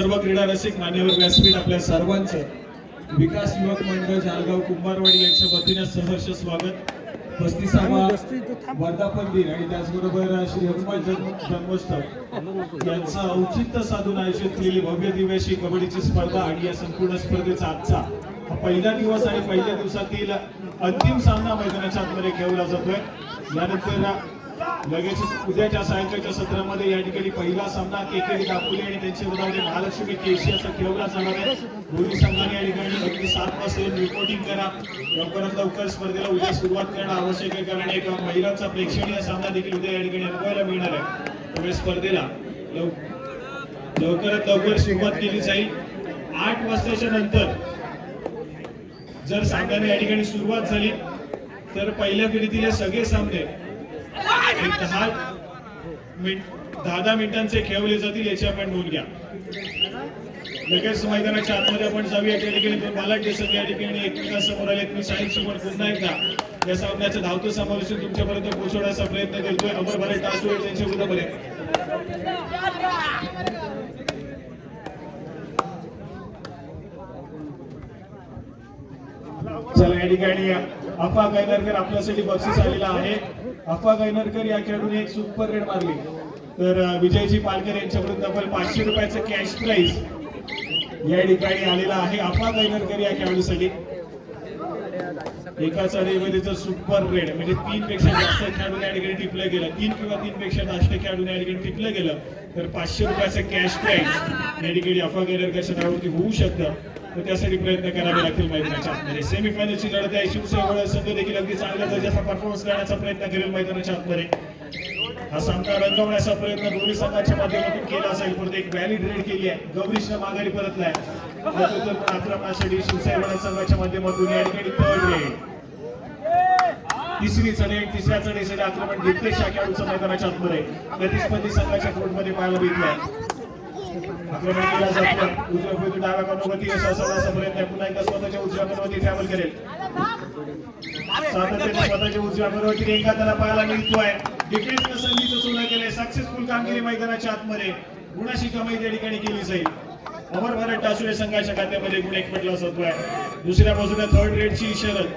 सर्व क्रीडा रसिक मान्यवर व्यासपीठ आपल्या सर्वांचं विकास युवक मंडळ जालगाव कुंभारवाडी यांच्या वतीने सहर्ष स्वागत. 35वा वर्धापन दिन आणि त्याचबरोबर श्री हनुमान जन्मोत्सव यांचं औचित्य साधून आयोजित केलेली भव्य दिव्याची कबड्डीची स्पर्धा आणि या संपूर्ण स्पर्धेचा आजचा पहिला दिवस आणि पहिल्या दिवसातील अंतिम सामना मैदानाच्या आतमध्ये खेळवला जातोय. यानंतर लगेच उद्याच्या सायंकाळच्या सत्रामध्ये या ठिकाणी पहिला सामना केकेडी दापोली आणि त्यांच्या विरोधात महालक्ष्मी केशी असा खेळवला जाणार आहे. दोन्ही संघांनी या ठिकाणी अगदी 7 वाजता रिपोर्टिंग करा. लवकरात लवकर स्पर्धेला उद्या सुरुवात करणं आवश्यक आहे, कारण एक महिलांचा प्रेक्षणीय सामना देखील उद्या या ठिकाणी अनुभवायला मिळणार आहे. त्यामुळे स्पर्धेला लवकरात लवकर सुरुवात केली जाईल. 8 वाजताच्या नंतर जर सामन्याने या ठिकाणी सुरुवात झाली तर पहिल्या फेरीतील सगळे सामने 10 मिनिटांचे खेळवले जातील, याची आपण नोंद घ्या. लगेच मैदानाच्या आतमध्ये आपण जाऊया. त्या ठिकाणी मला दिसत या ठिकाणी एकमेकांसमोर आले. मी साहिल समोर पुन्हा एकदा या सामन्याचं धावतं समालोचन तुमच्यापर्यंत पोहोचवण्याचा प्रयत्न करतोय. अमर भारत टासू त्यांच्या विरोधामध्ये चला या ठिकाणी अफा गायनरकर आपल्यासाठी बक्षीस आलेला आहे. अफा गायनरकर या खेळाडूने एक सुपर रेड मारली तर विजयजी पालकर यांच्याकडून तब्बल 500 रुपयाचं कॅश प्राइज या ठिकाणी आलेला आहे. अफा गायनरकर या खेळाडूसाठी एकाच रेडमध्ये सुपर रेड म्हणजे 3 पेक्षा जास्त खेळाडूने या ठिकाणी टिपलं गेलं, 3 किंवा 3 पेक्षा जास्त खेळाडूने या ठिकाणी टिपलं गेलं तर 500 रुपयाचं कॅश प्राइज या ठिकाणी अफा गायनरकरच्या नावावरती होऊ शकतं. तर त्यासाठी प्रयत्न करावे लागतील मैदानाच्या आतमध्ये. सेमीफायनलची लढत आहे. शिवसेना संघ देखील अगदी चांगल्या दर्जाचा परफॉर्मन्स करण्याचा प्रयत्न करेल मैदानाच्या आतमध्ये. हा सामना रंगवण्याचा प्रयत्न दोन्ही संघाच्या माध्यमातून केला जाईल. परत एक व्हॅलिड रेड केली आहे. गौरीशनं माघारी परतलाय. आक्रमणासाठी शिवसेना संघाच्या माध्यमातून या ठिकाणी थर्ड रेड, तिसरी चढे, तिसऱ्या चढीसाठी आक्रमण दिप्तेश खेळाडूचं मैदानाच्या आतमध्ये प्रतिस्पर्धी संघाच्या कोर्टमध्ये पाहायला मिळतंय. आक्रमण केला जातो. उजव्या बाजूला डाव्या कॉर्नरवरती यशस्वी प्रयत्न पुन्हा एकदा स्वतःच्या उजव्या कॉर्नरवरती ट्रॅव्हल करेल. सातत्याने स्वतःच्या उजव्या कॉर्नरवरती एका त्याला पाहायला मिळतोय. डिफेन्सनं संधीचं सोनं केलंय. सक्सेसफुल कामगिरी मैदानाच्या आतमध्ये गुणाशी कमाई त्या ठिकाणी केली जाईल. अमर भारत टासुरे संघाच्या खात्यामध्ये गुण एक पटला जातोय. दुसऱ्या बाजूला थर्ड रेडची इशारत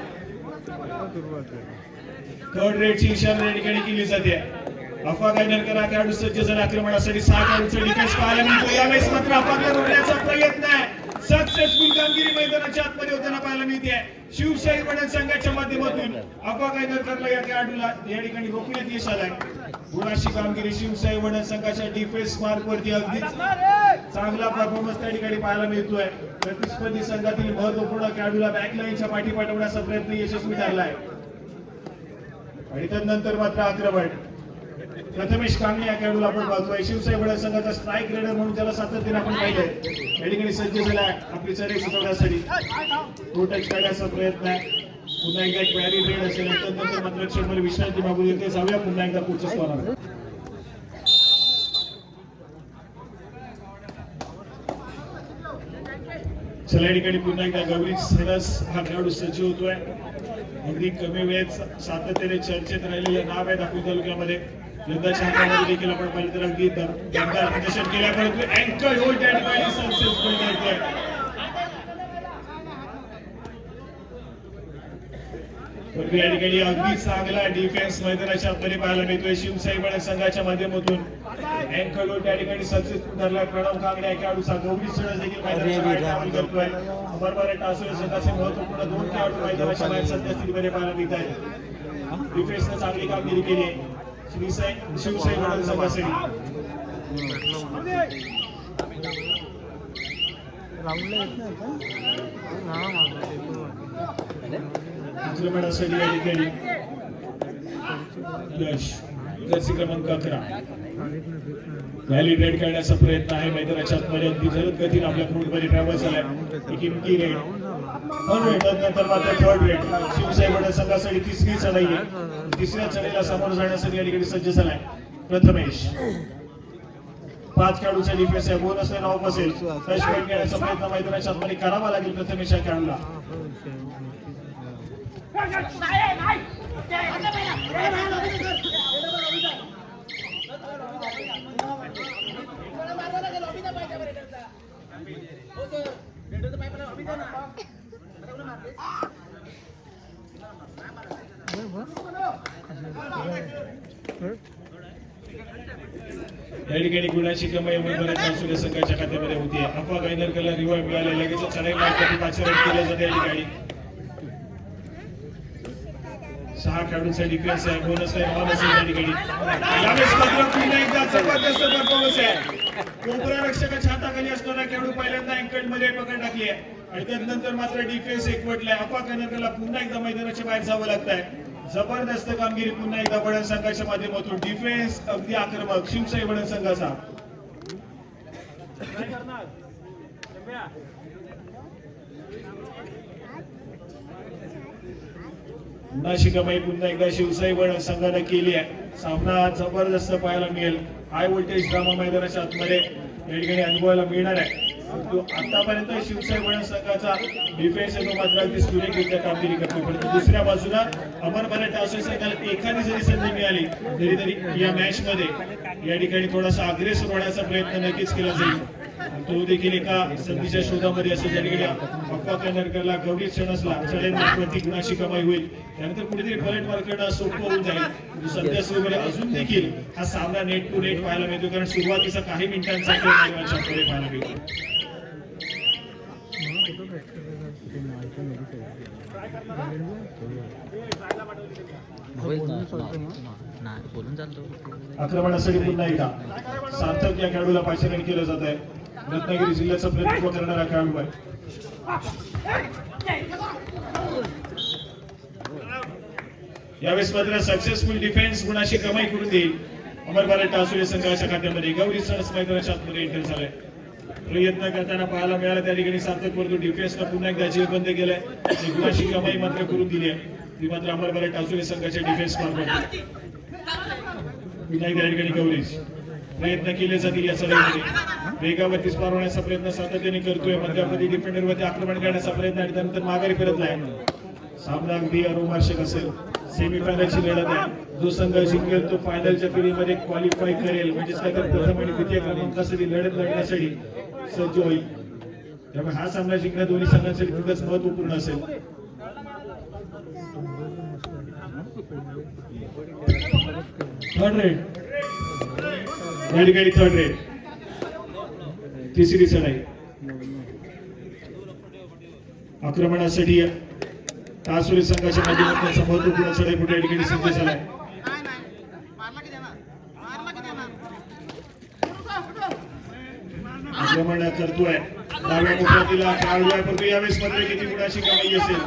या ठिकाणी केली जाते. अफा गायनरकर हा खेळाडू सज्ज झाला आक्रमणासाठी. 6 खेळाडूंचा डिफेन्स पाहायला मिळतो. यावेळेस मात्र अफाला रोखण्याचा प्रयत्न आहे. सक्सेसफुल कामगिरी मैदानाच्या आतमध्ये होताना पाहायला मिळते. शिवशाही वडन संघाच्या माध्यमातून अफा गायनरकरला या खेळाडूला या ठिकाणी रोखण्यात यश आलंय. गुणाशी कामगिरी शिवशाही वडन संघाच्या डिफेन्स मार्क वरती अगदीच चांगला परफॉर्मन्स त्या ठिकाणी पाहायला मिळतोय. प्रतिस्पर्धी संघातील महत्वपूर्ण खेळाडूला बॅकलाईनच्या पाठी पाठवण्याचा प्रयत्न यशस्वी ठरलाय. आणि त्यानंतर मात्र आक्रमण प्रथमेश कांगणे या खेळाडूला आपण पाहतोय. शिवसाई वडा संघाचा स्ट्राईक रेडर म्हणून त्याला सातत्याने आपण पाहिलंय. या ठिकाणी सज्ज झालाय आपली चढाई सुचवण्यासाठी. तो टच करण्याचा प्रयत्न आहे. पुन्हा एकदा एक व्हॅलिड रेड असेल. त्यानंतर मात्र क्षणभर विश्रांती मागू देते. जाऊया पुन्हा एकदा पुढच्या स्थानावर. चला या ठिकाणी पुन्हा एकदा गौरी सेनस हा खेळाडू सज्ज होतोय. अगदी कमी वेळेत सातत्याने चर्चेत राहिलेलं नाव आहे दापोली तालुक्यामध्ये. यंदाच्या हंगामामध्ये देखील आपण पाहिलं तर अगदी दमदार प्रदर्शन केल्यामुळे अँकर होल्ड त्या ठिकाणी सक्सेसफुल करतोय. परंतु या ठिकाणी अगदी चांगला डिफेन्स मैदानाच्या आतमध्ये पाहायला मिळतोय. शिवसाई वडा संघाच्या माध्यमातून अँकर होल्ड त्या ठिकाणी सक्सेसफुल ठरला. प्रणव कांगणे या खेळाडूचा गौरी सणस देखील मैदानाच्या ट्रॅव्हल करतोय. अमर भारत टासुरे संघाचे महत्वपूर्ण 2 खेळाडू मैदानाच्या बाहेर सध्या स्थितीमध्ये पाहायला मिळत आहेत. डिफेन्सने चांगली कामगिरी केली आहे. शिवसाई वडा संघासाठी आक्रमणासाठी या ठिकाणी यश जर्सी क्रमांक 11 व्हॅलिड रेड करण्याचा प्रयत्न आहे. मैदानाच्या आतमध्ये अगदी जलद गतीने आपल्या कोर्टमध्ये ट्रॅव्हल झालाय. एक इम्की रेड नंतर मात्र थर्ड रेड. शिवसाई वडा संघासाठी तिसरी चढाई आहे. तिसऱ्या चढाईला सामोरं जाण्यासाठी या ठिकाणी सज्ज झालाय प्रथमेश. 5 खेळाडूचा डिफेन्स आहे. बोनस लाईन ऑफ असेल. टच पॉईंट घेण्याचा प्रयत्न मैदानाच्या आतमध्ये करावा लागेल प्रथमेश या खेळाडूला. या ठिकाणी गुणाची कमाई बऱ्याच असुरे संघाच्या खात्यामध्ये होती. अफवा गायनरकरला रिवाइव मिळाले, लगेच चढाई मारण्यासाठी पाचारण केलं जाते. या ठिकाणी 6 खेळाडूंचा डिफेन्स आहे, बोनस आहे, ऑन असेल या ठिकाणी. यावेळेस मात्र पुन्हा एकदा जबरदस्त परफॉर्मन्स आहे. कोपरा रक्षकाच्या हाताखाली असणारा खेळाडू पहिल्यांदा अँकल मध्ये पकड टाकली आहे आणि त्यानंतर मात्र डिफेन्स एकवटलाय. अफवा गायनरकरला पुन्हा एकदा मैदानाच्या बाहेर जावं लागतंय. जबरदस्त कामगिरी पुन्हा एकदा वडण संघाच्या माध्यमातून. डिफेन्स अगदी आक्रमक शिवशाही वडण संघाचा. गुणाची कमाई पुन्हा एकदा शिवशाही वडण संघाने केली आहे. सामना जबरदस्त पाहायला मिळेल. हाय व्होल्टेज ड्रामा मैदानाच्या आतमध्ये या ठिकाणी अनुभवायला मिळणार आहे. आतापर्यंत शिवशाही वडण संघाचा डिफेन्स आहे तो मात्र अगदी सुरेखरित्या कामगिरी करतो. परंतु दुसऱ्या बाजूला अमर मराठा असोसिएशनला एखादी जरी संधी मिळाली तरी या मॅच मध्ये या ठिकाणी थोडासा अग्रेसर होण्याचा प्रयत्न नक्कीच केला जाईल. तो देखील एका संधीच्या शोधामध्ये असेल. त्या ठिकाणी अफवा गायनरकरला गौरी क्षणसला प्रति गुणाची कमाई होईल. त्यानंतर कुठेतरी पलट मार करणं सोपं होऊन जाईल. सध्या सुरू अजून देखील हा सामना नेट टू नेट पाहायला मिळतो, कारण सुरुवातीचा काही मिनिटांचा खेळ पाहायला मिळतो. आक्रमणासाठी पुन्हा एकदा सार्थक या खेळाडूला पाचारण केलं जात आहे. रत्नागिरी जिल्ह्याचं प्रतिनिधित्व करणारा खेळाडू आहे. यावेळेस मात्र सक्सेसफुल डिफेन्स गुणाची कमाई करून देईल अमर मराठा असोसिएशन संघाच्या खात्यामध्ये. गौरी सणस मैदानाच्या आतमध्ये एंटर झालाय. प्रयत्न करताना पाहायला मिळाला त्या ठिकाणी सार्थक परंतु डिफेन्सला पुन्हा एकदा जीव बंद केलाय. गुणाची कमाई मात्र करून दिली आहे. ती मात्र अमर मराठा असोसिएशन संघाच्या डिफेन्स मार्फत. पुन्हा एकदा या ठिकाणी गौरीच प्रयत्न केले जातील या सगळ्यामध्ये. वेगावरती स्पार होण्याचा प्रयत्न सातत्याने करतोय. मध्यामध्ये डिफेंडरवरती आक्रमण करण्याचा प्रयत्न आणि त्यानंतर माघारी परतलाय. सामना अगदी रोमांचक असेल. सेमीफायनलची लढत आहे. जो संघ जिंकेल तो फायनलच्या फेरीमध्ये क्वालिफाय करेल. म्हणजेच काय तर प्रथम आणि द्वितीय क्रमांकासाठी लढत लढण्यासाठी सज्ज होईल. त्यामुळे हा सामना जिंकणं दोन्ही संघांसाठी खूपच महत्वपूर्ण असेल. थर्ड रेड या ठिकाणी थर्ड रेड तिसरी चढाई. आक्रमणासाठी कासोली संघाच्या माध्यमातून महत्वपूर्ण चढाई मोठ्या ठिकाणी सिद्ध झालाय. आक्रमण करतोय डाव्या कोपऱ्यातील खेळाडू आहे, परंतु यावेळेस मात्र किती गुणाची कमाई असेल.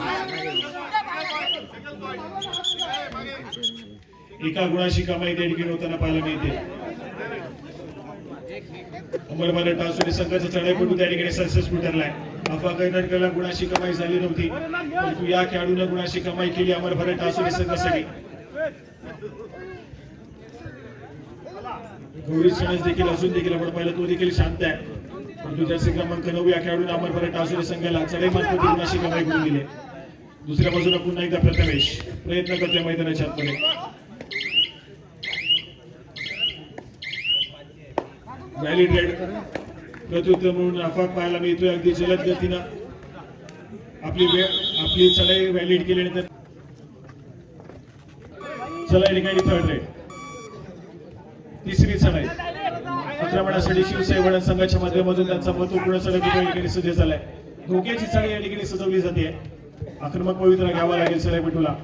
एका गुणाची कमाई त्या ठिकाणी होताना पाहायला मिळते. अमर मराठा असोसिएशन संघाचा चढाईपटू त्या ठिकाणी सक्सेसफुल ठरलाय. अफवा गायनरकरला गुणाची कमाई झाली नव्हती, परंतु या खेळाडूने गुणाची कमाई केली अमर मराठा असोसिएशन संघासाठी. गौरी सणस देखील अजून देखील आपण पाहिलं तो देखील शांत आहे, परंतु जर्सी क्रमांक 9 या खेळाडूने अमर मराठा असोसिएशन संघाला चढाई मार्फत गुणाची कमाई करून दिली. दुसऱ्या बाजूला पुन्हा एकदा प्रथमेश प्रयत्न करतोय मैदानाच्या आतमध्ये. व्हॅलिड रेड प्रत्युत्तर म्हणून अफवा पाहायला मिळतोय. अगदी जलद गतीनं आपली चढाई व्हॅलिड केल्यानंतर चला या ठिकाणी थर्ड रेड तिसरी चढाई. आक्रमणासाठी शिवशाही वडण संघाच्या माध्यमातून त्यांचा महत्वपूर्ण चढाई या ठिकाणी सज्ज झालाय. धोक्याची चढाई या ठिकाणी सजवली जाते. आक्रमक पवित्रा घ्यावा लागेल चढाईपटूला.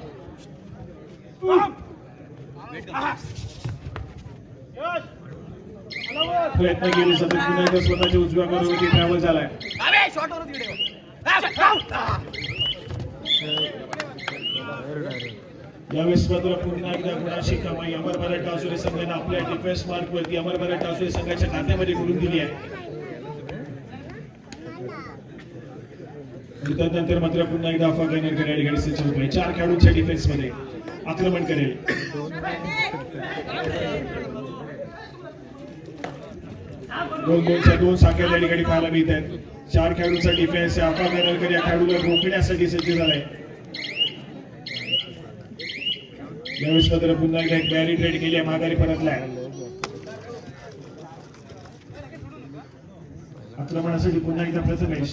प्रयत्न केले जातात. पुन्हा एकदा स्वतःच्या उजव्या बाजूवरती ट्रॅव्हल झालाय. यावेळेस मात्र पुन्हा एकदा गुणाची कमाई अमर मराठा असोसिएशन संघाने आपल्या डिफेन्स मार्क वरती अमर मराठा असोसिएशन संघाच्या खात्यामध्ये करून दिली आहे. त्यानंतर मात्र पुन्हा एकदा अफवा गायनरकर या ठिकाणी सज्ज होत आहे. 4 खेळाडूंच्या डिफेन्स मध्ये आक्रमण करेल. दोन साखर या ठिकाणी पाहायला मिळत आहेत. 4 खेळाडूंचा डिफेन्स अफवा गायनरकर या खेळाडूला रोखण्यासाठी सज्ज झालाय. यावेळेस मात्र पुन्हा एकदा एक बॅरी ट्रेड केली आहे, माघारी परतलाय. आक्रमणासाठी पुन्हा एकदा प्रथमेश.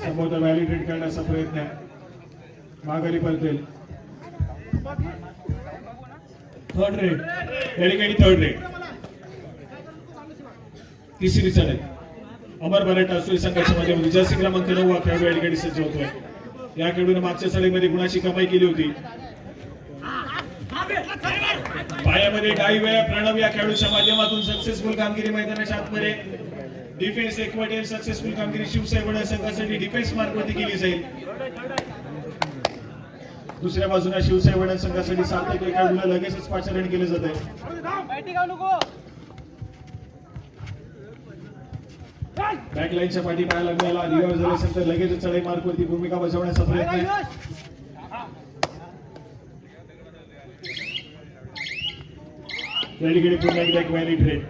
समोर व्हॅलिडेट करण्याचा प्रयत्न आहे. माघारी परतेल. थर्ड रेड या ठिकाणी थर्ड रेड. तिसरी चढाई. अमर बरेट असुरी संघर्षाच्या माध्यमातून जर्सी क्रमांक 9 हा खेळाडू या ठिकाणी सज्ज होतोय. या खेळाडूने मागच्या चढाईमध्ये गुणाची कमाई केली होती. पायामध्ये डावी वेळा प्रणव या खेळाडूच्या माध्यमातून सक्सेसफुल कामगिरी मैदानाच्या आतमध्ये. डिफेन्स एकवटेल सक्सेसफुल कामगिरी शिवसाई वडा संघासाठी डिफेन्स मार्कवरती केली जाईल. दुसऱ्या बाजूला शिवसाई वडा संघासाठी सार्थक या खेळाडूला लगेचच पाचारण केले जाते. बॅकलाईनच्या पाठी पाहायला मिळाला. रिव्हर्स झाले असेल तर लगेच चढाई मार्कवरती भूमिका बजावण्याचा प्रयत्न आहे. या ठिकाणी पुन्हा एकदा एक व्हॅलिड रेड.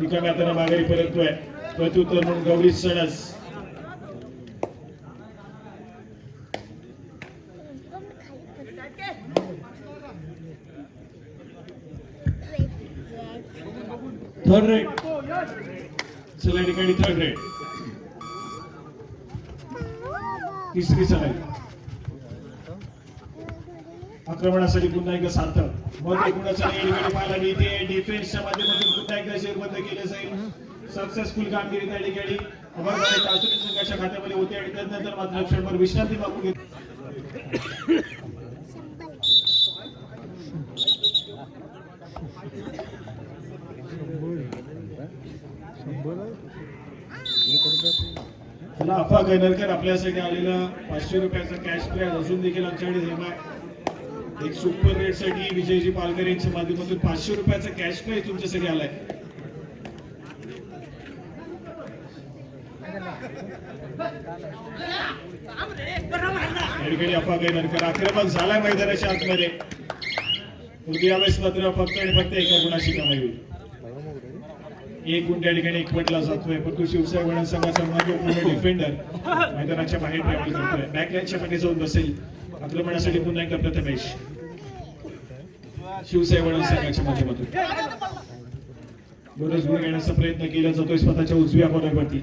रिकाम्या हाताने माघारी परततोय. प्रत्युत्तर म्हणून गौरी सणस. Third red. चला या ठिकाणी थर्ड रेड. तिसरी चढाई. आक्रमणासाठी पुन्हा एकदा सार्थक. मग एकूणच पाहायला मिळते. डिफेन्सच्या माध्यमातून पुन्हा एकदा शेरबंद केले जाईल. सक्सेसफुल कामगिरी त्या ठिकाणी संघाच्या खात्यामध्ये होते आणि त्यानंतर मात्र क्षणभर विश्रांती मागून घेतली. चला अफा गैनरकर आपल्यासाठी आलेला 500 रुपयाचा कॅश प्राइज अजून देखील आमच्याकडे जमा आहे. एक सुपर रेट साठी विजयजी पालकर यांच्या माध्यमातून 500 रुपयाचा कॅश प्राइज तुमच्यासाठी आलाय. अफा गैनरकर आक्रमक झालाय मैदानाच्या आतमध्ये. यावेळेस मात्र फक्त आणि फक्त एका गुणाची कमाई होईल. एक गुण त्या ठिकाणी एकवटला जातोय. परंतु शिवसाई वडा संघाचा महत्वपूर्ण डिफेंडर मैदानाच्या बाहेर ट्रॅव्हल करतोय. बॅकलाईनच्या पाठी जाऊन बसेल. आक्रमणासाठी पुन्हा एकदा प्रथमेश. शिवसाई वडा संघाच्या माध्यमातून बोनस गुण घेण्याचा प्रयत्न केला जातोय स्वतःच्या उजव्या कॉर्नरवरती.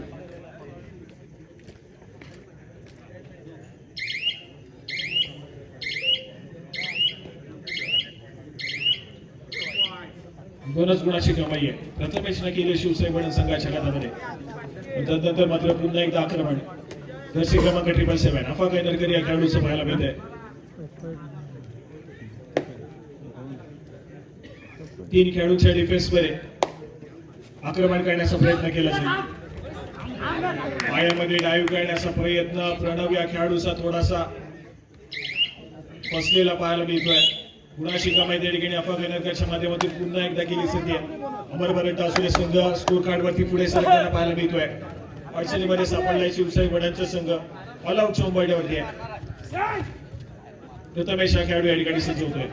बोनस गुणाची कमाई आहे. प्रथमेशने केले शिवसाई वडा संघाच्या खात्यामध्ये. त्यानंतर मात्र पुन्हा एकदा आक्रमण. जर्सी क्रमांक 777 अफा गैनरकर या खेळाडूचं पाहायला मिळत आहे. 3 खेळाडूंच्या डिफेन्समध्ये आक्रमण करण्याचा प्रयत्न केला जाईल. पायामध्ये डाईव्ह करण्याचा प्रयत्न प्रणव या खेळाडूचा थोडासा फसलेला पाहायला मिळतोय. गुणाची कमाई त्या ठिकाणी अफा गैनरकरच्या माध्यमातून पुन्हा एकदा केली जाते. अमर बरेट असुरे संघ स्कोर कार्ड वरती पुढे सरकताना पाहायला मिळतोय. अडचणीमध्ये सापडलाय शिवसाई वडांचा संघ. ऑल आउट चौंबड्यावरती आहे. प्रथमेश हा खेळाडू या ठिकाणी सज्ज होतोय.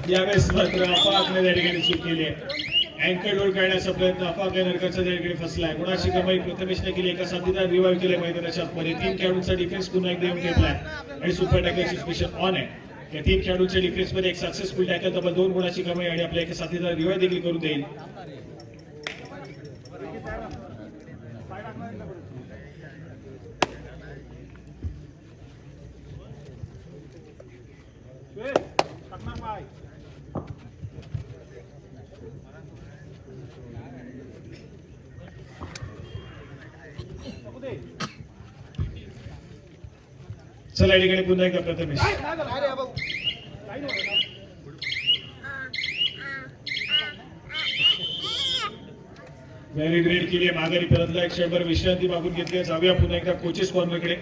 यावेळेस मात्र अफा या ठिकाणी चूक केली आहे. अँकर होल्ड करण्याचा प्रयत्न अफा गैनरकरचा त्या ठिकाणी फसलाय. गुणाची कमाई प्रथमेशने केली. एका साथीदार रिवाइव्ह केले मैदानाच्या आतमध्ये. 3 खेळाडूंचा डिफेन्स पुन्हा एकदा येऊन घेतलाय आणि सुपर टॅकलची स्पेशल ऑन आहे. या 3 खेळाडूंच्या डिफेन्स मध्ये एक सक्सेसफुल टॅकल तब्बल 2 गुणाची कमाई आणि आपल्या एका साथीदार रिवाइव्ह देखील करून देईल. चला या ठिकाणी पुन्हा एकदा प्रथमेश. व्हॅलिड रेड केली. माघारी परतला. एक क्षणभर विश्रांती मागून घेतली. जाऊया पुन्हा एकदा कोचेस कॉर्नरकडे.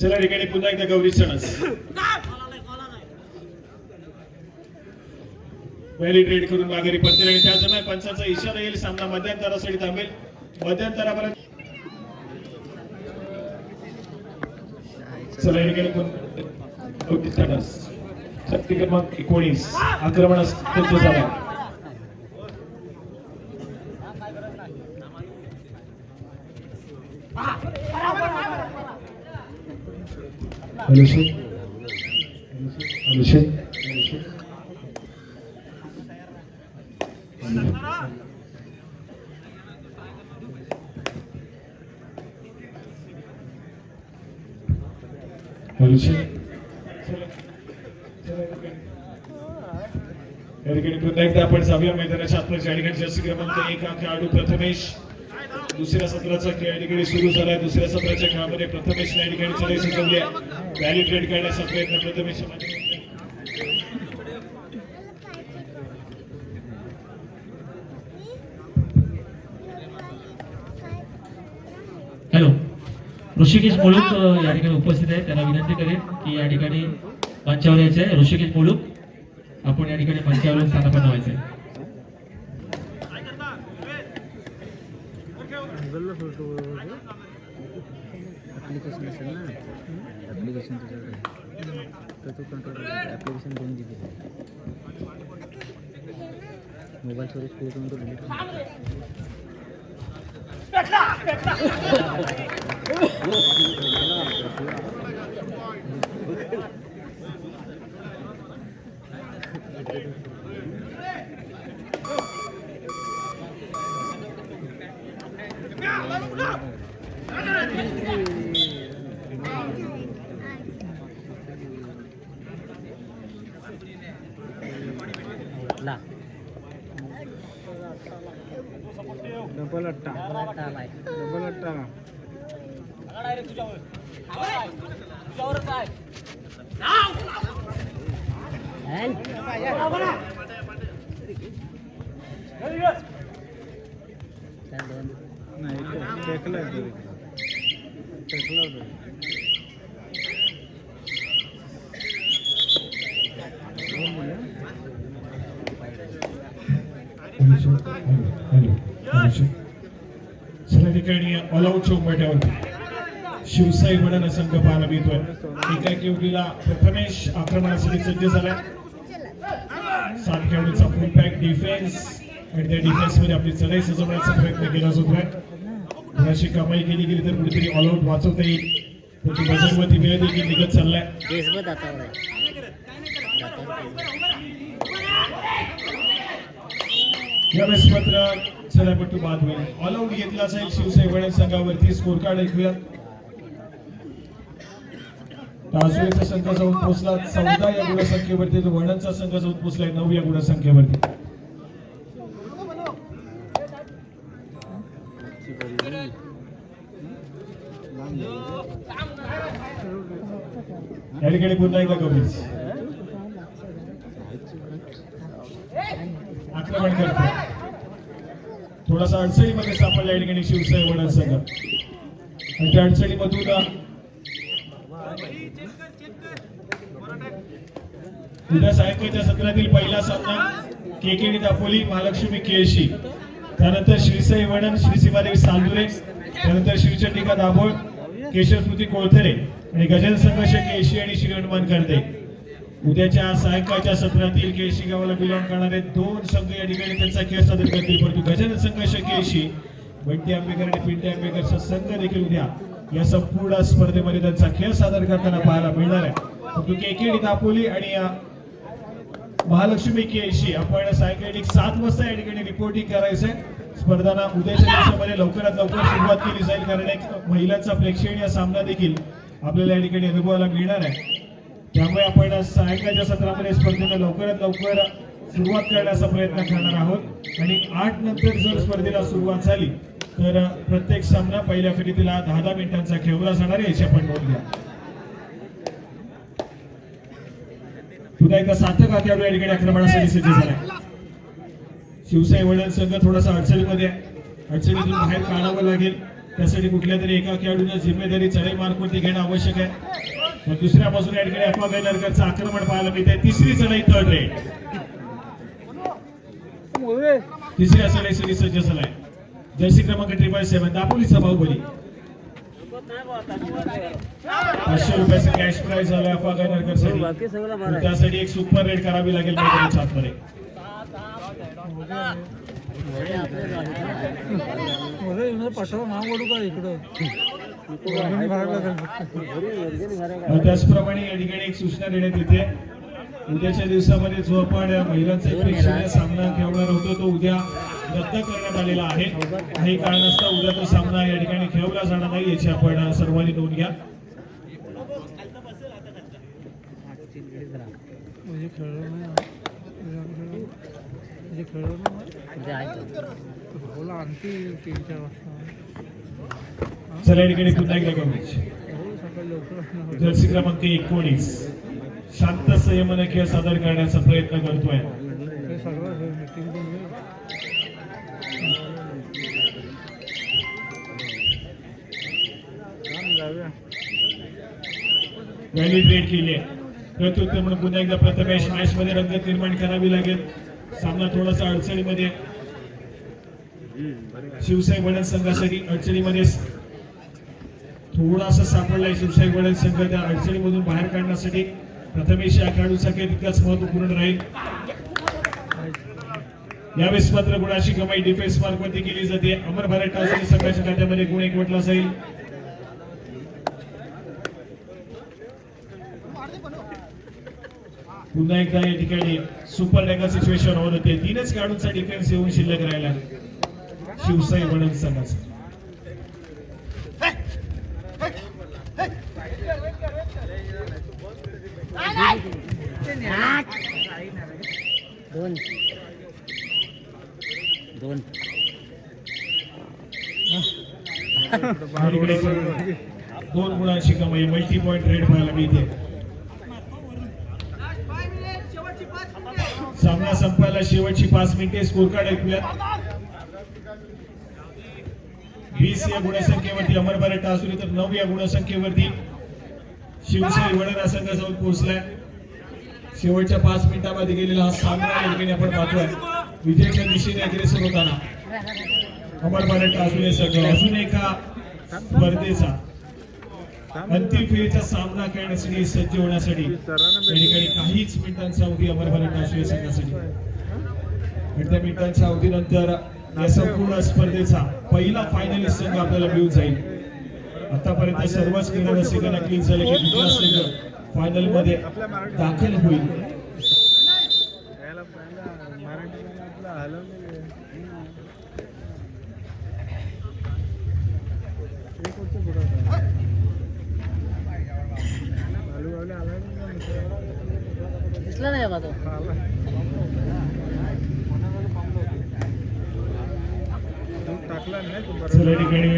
चला ठिकाणी पुन्हा एकदा गौरी सणस. व्हॅली ट्रेड करून माघारी पडतील आणि त्या दरम्यान पंचांचा इशारा येईल. सामना मध्यंतरासाठी थांबेल. मध्यंतरापर्यंत चला या ठिकाणी शक्ती क्रमांक 19 आक्रमण सज्ज झाला. पुन्हा एकदा आपण 6व्या मैदानाच्या आतमध्ये या ठिकाणी जर्सी क्रमांक 1 हा खेळाडू प्रथमेश दुसऱ्या सत्राचा खेळ या ठिकाणी सुरू झालाय. दुसऱ्या सत्राच्या खेळामध्ये प्रथमेश या ठिकाणी चढाई सुचवली आहे. व्हॅली ट्रेड करण्याचा प्रयत्न प्रथमेश. हॅलो, ऋषिकेश मुलुक या ठिकाणी उपस्थित आहे. त्यांना विनंती करेन की या ठिकाणी मंचावर यायचे आहे. ऋषिकेश मुलुक, आपण या ठिकाणी मंचावर स्थानापन्न व्हायचे. ऍप्लिकेशन असेल ना, ऍप्लिकेशन त्याच्याकडे तर तो कंट्रोल ऍप्लिकेशन देऊन दिली. मोबाईल स्टोरेज फुल करून तो डिलीट डबल अट्टा नाही टेकला चला ठिकाणी ऑल आउट चौपाट्यावरती शिवसाई वडन संघ पाहायला मिळतोय. एका केवढीला प्रथमेश आक्रमणासाठी सज्ज झालाय. 7 खेळाडूंचा फुल पॅक डिफेन्स आणि त्या डिफेन्स मध्ये आपली चढाई सजवण्याचा प्रयत्न केला जातोय. थोडीशी कमाई केली गेली तर कुठेतरी ऑल आउट वाचवता येईल. पण बजरवरती वेळ देखील निघत चाललाय. यावेळेस मात्र चढापट्टू बाद होईल. ऑल आउट घेतला जाईल शिवसाई वडन संघावरती. स्कोर कार्ड ऐकूया. राजूरचा संघ जाऊन पोहोचला 14 या गुणसंख्येवरती, तर वडनचा संघ जाऊन पोहोचलाय 9 या गुणसंख्येवरती. या ठिकाणी पुन्हा एकदा कबीज आक्रमण करतो. थोडासा अडचणीमध्ये सापडला या ठिकाणी शिवसाई वडन संघ आणि त्या अडचणीमधून उद्या सायंकाळच्या सत्रातील पहिला सामना केकेडी दापोली महालक्ष्मी केळशी, त्यानंतर श्रीसाई वडन श्रीसीमादेवी सालदुरे, त्यानंतर श्रीचंडिका दाभोळ केशव स्मृती कोळथरे आणि गजानन संघर्ष केळशी आणि श्री हनुमान करते. उद्याच्या सायंकाळच्या सत्रातील केळशी गावाला बिलॉंग करणारे 2 संघ या ठिकाणी त्यांचा खेळ सादर करतील. परंतु गजानन संघर्ष केळशी, बंटी आंबेकर आणि पिंटे आंबेकरचा संघ देखील उद्या या संपूर्ण स्पर्धेमध्ये त्यांचा खेळ सादर करताना पाहायला मिळणार आहे. परंतु केकेडी दापोली आणि महालक्ष्मी केळशी आपण सायंकाळी 7 वाजता या ठिकाणी रिपोर्टिंग करायचंय. स्पर्धांना उद्याच्या दिवसामध्ये लवकरात लवकर सुरुवात केली जाईल, कारण एक महिलांचा प्रेक्षणीय सामना देखील आपल्याला या ठिकाणी अनुभवायला मिळणार आहे. त्यामुळे आपण सायंकाळच्या सत्रामध्ये स्पर्धेला लवकरात लवकर सुरुवात करण्याचा प्रयत्न करणार आहोत आणि 8 नंतर जर स्पर्धेला सुरुवात झाली तर प्रत्येक सामना पहिल्या फेरीतला 10-10 मिनिटांचा खेळवला जाणार आहे, याची आपण नोंद घ्या. पुन्हा एकदा सार्थक हा खेळाडू या ठिकाणी आक्रमणासाठी सज्ज झालाय. शिवसाई वडन संघ थोडासा अडचणीमध्ये आहे. अडचणीतून बाहेर काढावं लागेल. त्यासाठी कुठल्या तरी एका खेळाडूने जिम्मेदारी चढाई मार्गवरती घेणं आवश्यक आहे. पण दुसऱ्या बाजूने या ठिकाणी अफवा गैनरकरचं आक्रमण पाहायला मिळतंय. तिसरी चढाई थर्ड रेड. तिसऱ्या सलाईसाठी सज्ज झालाय जर्सी क्रमांक 777 दापोलीचा बाहुबली 500 रुपयाचं कॅश प्राइज झालं अफवा गायनरकर साठी त्यासाठी एक सुपर रेड करावी लागेल मैदानाच्या आतमध्ये त्याचप्रमाणे या ठिकाणी एक सूचना देण्यात येते उद्याच्या दिवसामध्ये जो आपण महिलांचा एक प्रेक्षणीय सामना खेळवणार होतो तो उद्या रद्द करण्यात आलेला आहे काही कारणास्तव उद्या तो सामना या ठिकाणी खेळवला जाणार नाही याची आपण सर्वांनी नोंद घ्या चला या ठिकाणी पुन्हा एकदा कवरेज जर्सी क्रमांक 19 शांत संयमाने खेळ सादर करण्याचा प्रयत्न करतोय व्हॅली ट्रेड केली आहे प्रत्युत्तर म्हणून पुन्हा एकदा प्रथमेश मॅच मध्ये रंगत निर्माण करावी लागेल सामना थोडासा अडचणीमध्ये शिवसाई वडण संघासाठी अडचणीमध्ये थोडासा सापडलाय शिवसाई वडण संघ त्या अडचणीमधून बाहेर काढण्यासाठी प्रथमेश या खेळाडूचा खेळ तितकाच महत्वपूर्ण राहील यावेळेस मात्र गुणाची कमाई डिफेन्स मार्क वरती केली जाते अमर भारत टास्क संघाच्या खात्यामध्ये गुण एक वटला जाईल पुन्हा एकदा या ठिकाणी सुपर डेगा सिच्युएशन होत होते तीनच खेळाडूंचा डिफेन्स येऊन शिल्लक राहिला शिवसाई वडण संघाचा दोन गुणांची कमाई मल्टी पॉइंट रेड पाहायला मिळते सामना संपायला शेवटची 5 मिनिटे स्कोर कार्ड ऐकूया 20 या गुणसंख्येवरती अमर भारत टासुरी तर 9 या गुणसंख्येवरती शिवसाई वडण संघ जाऊन पोहोचलाय शेवटच्या 5 मिनिटांमध्ये गेलेला हा सामना या ठिकाणी आपण पाहतोय विजयाच्या दिशेने अग्रेसर होताना अमर भारत टासुरी संघ अजून एका स्पर्धेचा अंतिम फेरीचा सामना खेळण्यासाठी सज्ज होण्यासाठी या ठिकाणी काहीच मिनिटांचा अवधी अमर भारत टासुरी संघासाठी त्या मिनिटांच्या अवधीनंतर या संपूर्ण स्पर्धेचा पहिला फायनलिस्ट संघ आपल्याला मिळून जाईल आतापर्यंत सर्वच क्रीडा रसिकांना क्लिक झाले की कुठला संघ फायनल मध्ये दाखल होईल दिसला नाही बाबा तो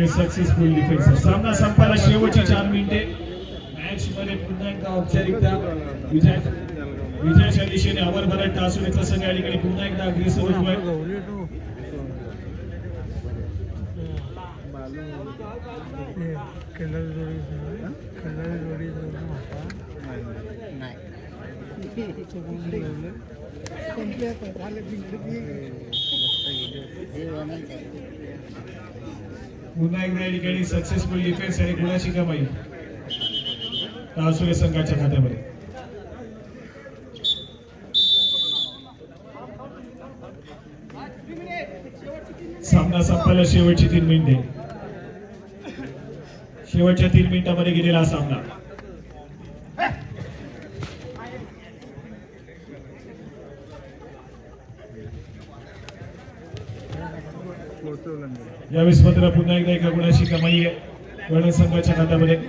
सक्सेसफुल डिफेन्स सामना संपायला शेवटची 4 मिनिटे मॅच मध्ये पुन्हा एकदा औपचारिकता विजयाच्या दिशेने अमर भारत टासुरीचा संघ या ठिकाणी पुन्हा एकदा अग्रेसर होतोय पुन्हा एकदा या ठिकाणी सक्सेसफुल डिफेन्स आणि गुणाची कमाई टासुरी संघाच्या खात्यामध्ये सामना संपायला शेवटची 3 मिनिटे शेवटच्या 3 मिनिटांमध्ये गेलेला हा सामना यावेळेस मात्र पुन्हा एकदा एका गुणाची कमाई आहे वडण संघाच्या खात्यामध्ये 13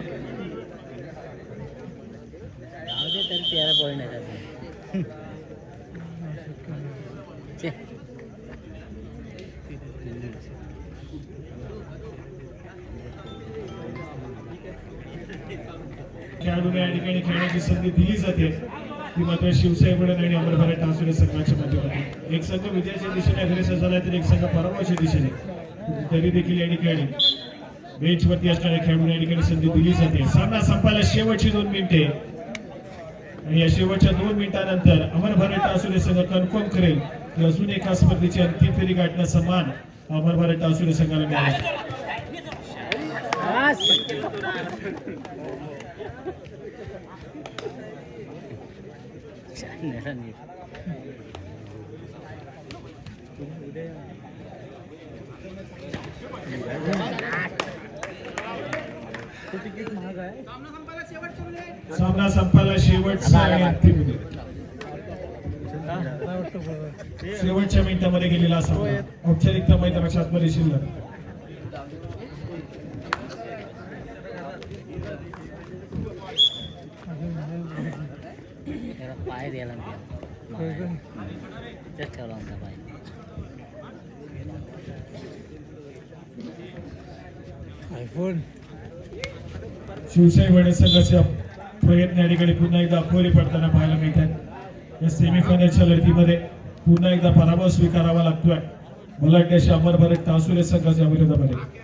पॉइंट आहे खेळाडूंना या ठिकाणी खेळण्याची संधी दिली जाते ती मात्र शिवसाई वडण आणि अमर भारत टासुरी संघाच्या माध्यमातून एक संघ विजयाच्या दिशेने अग्रेसर झाला तर एक संघ पराभवाच्या दिशेने तरी देखील या ठिकाणी बेंच वरती असणाऱ्या खेळाडूंना या ठिकाणी संधी दिली जाते सामना संपायला शेवटची 2 मिनिटे आणि या शेवटच्या 2 मिनिटांनंतर अमर भारत टासुरी संघ कन्फर्म करेल की अजून एका स्पर्धेची अंतिम फेरी गाठण्याचा मान अमर भारत टासुरे संघाला मिळाला. सामना संपायला शेवटचा आणि अंतिम मिनिट. शेवटच्या मिनिटामध्ये गेलेला सामना औपचारिकता मैदानाच्या आतमध्ये शिल्लक. पाय द्यायला ठेवला होता पाय. शिवशाही वडे संघाचे प्रयत्न या ठिकाणी पुन्हा एकदा अपुरे पडताना पाहायला मिळतात. या सेमीफायनलच्या लढतीमध्ये पुन्हा एकदा पराभव स्वीकारावा लागतोय बलाढ्य अमर भारत टासुरे संघाच्या विरोधामध्ये.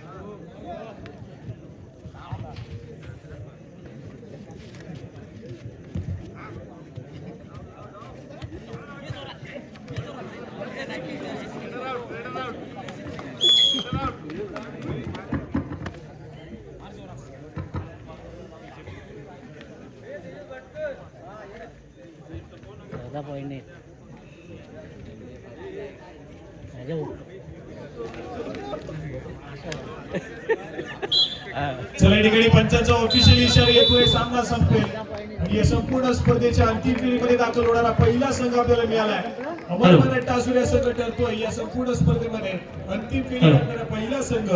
पॉइंट चला या ठिकाणी पंचांचा ऑफिशियल इशारा येतोय. सामना संपेल आणि या संपूर्ण स्पर्धेच्या अंतिम फेरीमध्ये दाखल होणारा पहिला संघ आपल्याला मिळालाय. अमर भारत टासुरे संघ ठरतोय या संपूर्ण स्पर्धेमध्ये अंतिम फेरी गाठणारा पहिला संघ